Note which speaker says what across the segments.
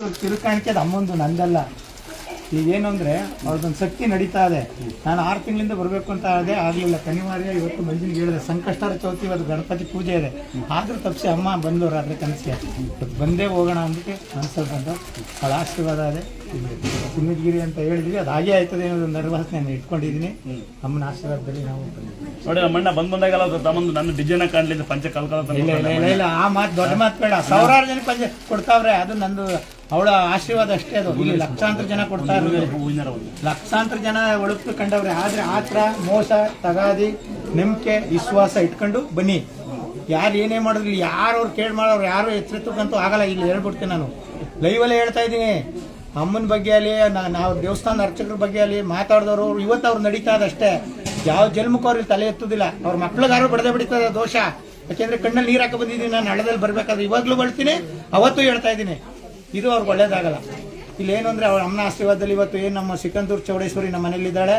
Speaker 1: ತಿರುಕಾಣಿಕೆ ಅದು ಅಮ್ಮಂದು ನಂದಲ್ಲ. ಈಗೇನು ಅಂದರೆ ಅವ್ರದ್ದೊಂದು ಶಕ್ತಿ ನಡೀತಾ ಇದೆ. ನಾನು 6 ತಿಂಗಳಿಂದ ಬರಬೇಕು ಅಂತ ಅದೇ ಆಗಲಿಲ್ಲ. ಕನಿವಾರ್ಯ ಇವತ್ತು ಮಂಜಿನಿಗೆ ಹೇಳಿದೆ, ಸಂಕಷ್ಟರ ಚೌತಿ ಇವತ್ತು ಗಣಪತಿ ಪೂಜೆ ಇದೆ, ಆದರೂ ತಪ್ಪಿಸಿ ಅಮ್ಮ ಬಂದವರು ಆದರೆ ಕನಸಿಗೆ ಬಂದೇ ಹೋಗೋಣ ಅಂದ್ಬಿಟ್ಟು ಅನ್ಸಲ್ ಬಂದು ಅವಳ ಆಶೀರ್ವಾದ ಅದೇ ಸಿಂಹಗಿರಿ ಅಂತ ಹೇಳಿದ್ವಿ. ಅದು ಹಾಗೆ ಆಯ್ತದೆ ಅನ್ನೋದೊಂದು ನಿರ್ವಾಸನೆ ನಾನು ಇಟ್ಕೊಂಡಿದ್ದೀನಿ. ಅಮ್ಮನ ಆಶೀರ್ವಾದದಲ್ಲಿ ನಾವು
Speaker 2: ನೋಡಿ ನಮ್ಮಣ್ಣ ಬಂದಾಗಲ್ಲ ತಮ್ಮಂದು ನನ್ನ ಡಿಜೈನ್ ಕಾಣಲಿಲ್ಲ ಪಂಚ ಕಲ್ಕಲ.
Speaker 1: ಇಲ್ಲ ಆ ಮಾತು ದೊಡ್ಡ ಮಾತು ಬೇಡ. ಸಾವಿರಾರು ಜನ ಪಂಚ ಕೊಡ್ತಾವ್ರೆ, ಅದು ನಂದು ಅವಳ ಆಶೀರ್ವಾದ ಅಷ್ಟೇ. ಅದು ಇಲ್ಲಿ ಲಕ್ಷಾಂತರ ಜನ ಕೊಡ್ತಾ ಇರೋದು, ಲಕ್ಷಾಂತರ ಜನ ಒಳಪು ಕಂಡವ್ರೆ. ಆದ್ರೆ ಆತರ ಮೋಸ ತಗಾದಿ ನಂಬಿಕೆ ವಿಶ್ವಾಸ ಇಟ್ಕೊಂಡು ಬನ್ನಿ. ಯಾರು ಏನೇ ಮಾಡಿದ್ರು ಯಾರು ಅವ್ರು ಕೇಳಿ ಮಾಡೋರು ಯಾರು ಎಚ್ಚರಿತಕ್ಕಂತೂ ಆಗಲ್ಲ. ಇಲ್ಲಿ ಹೇಳ್ಬಿಡ್ತೀನಿ, ನಾನು ಲೈವಲ್ಲೇ ಹೇಳ್ತಾ ಇದ್ದೀನಿ. ಅಮ್ಮನ ಬಗ್ಗೆ ಅಲ್ಲಿ ನಾವು ದೇವಸ್ಥಾನದ ಅರ್ಚಕರ ಬಗ್ಗೆ ಅಲ್ಲಿ ಮಾತಾಡಿದವರು ಇವತ್ತು ಅವ್ರು ನಡೀತಾ ಅಷ್ಟೇ. ಯಾವ ಜನ್ಮಕ್ಕೂ ಅವ್ರಿಗೆ ತಲೆ ಎತ್ತುದಿಲ್ಲ. ಅವ್ರ ಮಕ್ಳಿಗಾರು ಬಡದೆ ಬಿಡ್ತದೆ ದೋಷ. ಯಾಕೆಂದ್ರೆ ಕಣ್ಣಲ್ಲಿ ನೀರು ಹಾಕಿ ಬಂದಿದ್ದೀನಿ ನಾನು ಹಳ್ಳದಲ್ಲಿ ಬರ್ಬೇಕಾದ್ರೆ. ಇವಾಗ್ಲೂ ಬರ್ತೀನಿ, ಅವತ್ತು ಹೇಳ್ತಾ ಇದ್ದೀನಿ, ಇದು ಅವ್ರಿಗೆ ಒಳ್ಳೇದಾಗಲ್ಲ. ಇಲ್ಲೇನು ಅಂದರೆ ಅವಳ ಅಮ್ಮನ ಆಶೀರ್ವಾದದಲ್ಲಿ ಇವತ್ತು ಏನು ನಮ್ಮ ಸಿಕಂದೂರು ಚೌಡೇಶ್ವರಿ ನಮ್ಮ ಮನೇಲಿದ್ದಾಳೆ,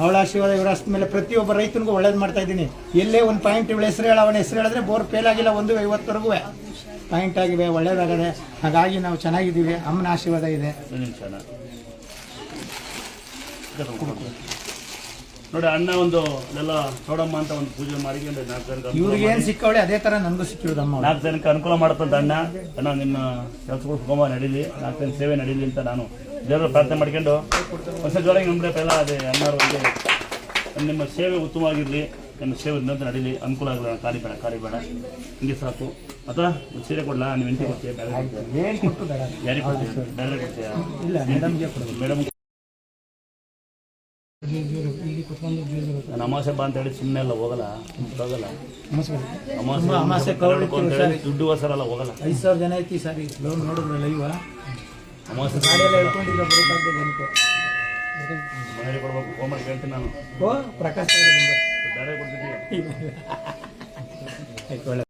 Speaker 1: ಅವಳ ಆಶೀರ್ವಾದ ಇವರ ಅಷ್ಟ ಮೇಲೆ ಪ್ರತಿಯೊಬ್ಬ ರೈತನಿಗೂ ಒಳ್ಳೇದು ಮಾಡ್ತಾ ಇದ್ದೀನಿ. ಎಲ್ಲೇ ಒಂದು ಪಾಯಿಂಟ್ ಇವಳ ಹೆಸರು ಹೇಳ, ಅವನ ಹೆಸರು ಹೇಳಿದ್ರೆ ಬೋರ್ ಫೇಲ್ ಆಗಿಲ್ಲ, 150ವರೆಗೂ ಪಾಯಿಂಟ್ ಆಗಿವೆ, ಒಳ್ಳೇದಾಗದೆ. ಹಾಗಾಗಿ ನಾವು ಚೆನ್ನಾಗಿದ್ದೀವಿ. ಅಮ್ಮನ ಆಶೀರ್ವಾದ ಇದೆ.
Speaker 2: ನೋಡಿ ಅಣ್ಣ ಒಂದು ಎಲ್ಲ ಚೌಡಮ್ಮ ಅಂತ ಒಂದು ಪೂಜೆ ಮಾಡಿ
Speaker 1: ಇವ್ರಿಗೆ ಏನು ಸಿಕ್ಕವಳೆ ಅದೇ ತರ ನನಗೂ ಸಿಕ್ಕಿರೋದಮ್ಮ.
Speaker 2: 4 ಜನಕ್ಕೆ ಅನುಕೂಲ ಮಾಡುತ್ತಂತ ಅಣ್ಣ ನಿಮ್ಮ ಕೆಲಸಗಳು ಸುಗಮ ನಡೀಲಿ, 4 ಜನ ಸೇವೆ ನಡೀಲಿ ಅಂತ ನಾನು ದೇವರ ಪ್ರಾರ್ಥನೆ ಮಾಡ್ಕೊಂಡು ಹೊಸ ಜೋರಾಗಿ ನಮ್ಮದೇ ಪೆಲ್ಲ ಅದೇ ಅಣ್ಣವ್ರಿಗೆ ನಿಮ್ಮ ಸೇವೆ ಉತ್ತಮವಾಗಿರಲಿ, ನಿಮ್ಮ ಸೇವೆ ಇನ್ನೊಂದು ನಡೀಲಿ, ಅನುಕೂಲ ಆಗಲ್ಲ. ಖಾಲಿ ಬೇಡ ಹಿಂಗೆ ಸಾಕು. ಅಥವಾ ಸೀರೆ ಕೊಡಲಾ? ನೀವು ಎಂಟಿ ಕೊಡ್ತೀಯ? ಯಾರಿಗೆ ಕೊಡ್ತೀಯ? ಬೇರೆ ಕೊಡ್ತೀಯಾ?
Speaker 1: ಇಲ್ಲ, ಮೇಡಮ್ಗೆ ಕೊಡೋದು.
Speaker 2: ಮೇಡಮ್ ನಾನು ಅಮಾಸೆ ಬಾ ಅಂತ ಹೇಳಿ ಸುಮ್ಮನೆ ಎಲ್ಲ ಹೋಗಲ್ಲ. ಅಮಾಸೆ ದುಡ್ಡು ಹೊಸರಲ್ಲ ಹೋಗಲ್ಲ.
Speaker 1: 5,000 ಜನ ಐತಿ ಸರಿ ಲೋನ್ ನೋಡಿದ್ರೆ ಲೈವ್
Speaker 2: ಅಮಾಸೆ
Speaker 1: ಗಾಡಿಯೆಲ್ಲ ಹೇಳ್ಕೊಂಡಿಲ್ಲ ಬರೋಕ್ಕಾಗದೆ ಜನಕ್ಕೆ
Speaker 2: ಮನೇಲಿ ಕೊಡ್ಬೇಕು. ಫೋನ್ ಮಾಡಿ ಕೇಳ್ತೀನಿ ನಾನು.
Speaker 1: ಪ್ರಕಾಶ್
Speaker 2: ಬೇರೆ ಕೊಡ್ತಿದ್ದೀವಿ.
Speaker 1: ಆಯ್ತು, ಒಳ್ಳೆ